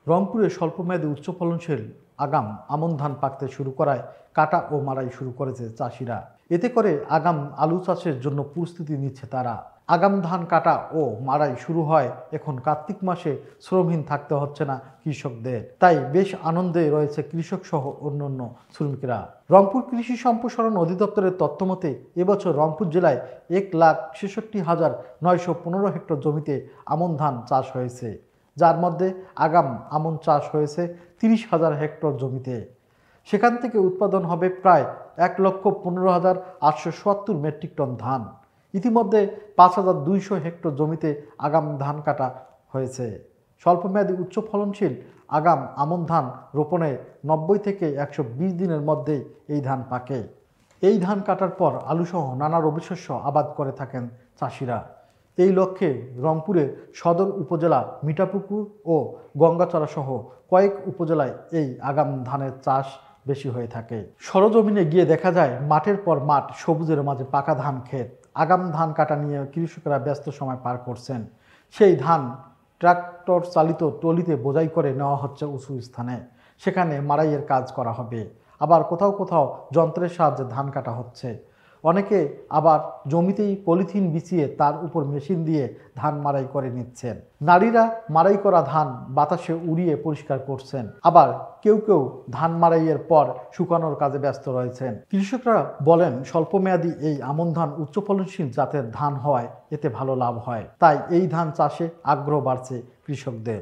রংপুরে স্বল্পমেয়াদী উচ্চ ফলনশীল আগাম আমন ধান পাকতে শুরু করায় কাটা ও মাড়াই শুরু করেছে চাষিরা। এতে করে আগাম আলু চাষের জন্য প্রস্তুতি নিচ্ছে তারা। আগাম ধান কাটা ও মাড়াই শুরু হয় এখন কার্তিক মাসে, শ্রমহীন থাকতে হচ্ছে না কৃষকদের। তাই বেশ আনন্দে রয়েছে কৃষক সহ অন্যান্য শ্রমিকরা। রংপুর কৃষি সম্প্রসারণ অধিদপ্তরের তথ্য মতে এবছর রংপুর জেলায় 1,66,915 হেক্টর জমিতে আমন ধান চাষ হয়েছে, যার মধ্যে আগাম আমন চাষ হয়েছে 30,000 হেক্টর জমিতে। সেখান থেকে উৎপাদন হবে প্রায় 1,15,870 মেট্রিক টন ধান। ইতিমধ্যে 5,200 হেক্টর জমিতে আগাম ধান কাটা হয়েছে। স্বল্পমেয়াদী উচ্চ ফলনশীল আগাম আমন ধান রোপণে 90 থেকে 120 দিনের মধ্যেই এই ধান পাকে। এই ধান কাটার পর আলুসহ নানা রবি শস্য আবাদ করে থাকেন চাষিরা। এই লক্ষ্যে রংপুরের সদর উপজেলা, মিঠাপুকুর ও গঙ্গাচড়া সহ কয়েক উপজেলায় এই আগাম ধানের চাষ বেশি হয়ে থাকে। সরজমিনে গিয়ে দেখা যায় মাঠের পর মাঠ সবুজের মাঝে পাকা ধান ক্ষেত। আগাম ধান কাটা নিয়ে কৃষকরা ব্যস্ত সময় পার করছেন। সেই ধান ট্রাক্টর চালিত ট্রলিতে বোঝাই করে নেওয়া হচ্ছে উঁচু স্থানে। সেখানে মাড়াইয়ের কাজ করা হবে। আবার কোথাও কোথাও যন্ত্রের সাহায্যে ধান কাটা হচ্ছে। অনেকে আবার জমিতেই পলিথিন বিছিয়ে তার উপর মেশিন দিয়ে ধান মাড়াই করে নিচ্ছেন। নারীরা মাড়াই করা ধান বাতাসে উড়িয়ে পরিষ্কার করছেন। আবার কেউ কেউ ধান মাড়াইয়ের পর শুকানোর কাজে ব্যস্ত রয়েছেন। কৃষকরা বলেন, স্বল্পমেয়াদী এই আমন ধান উচ্চ ফলনশীল জাতের ধান হওয়ায় এতে ভালো লাভ হয়। তাই এই ধান চাষে আগ্রহ বাড়ছে কৃষকদের।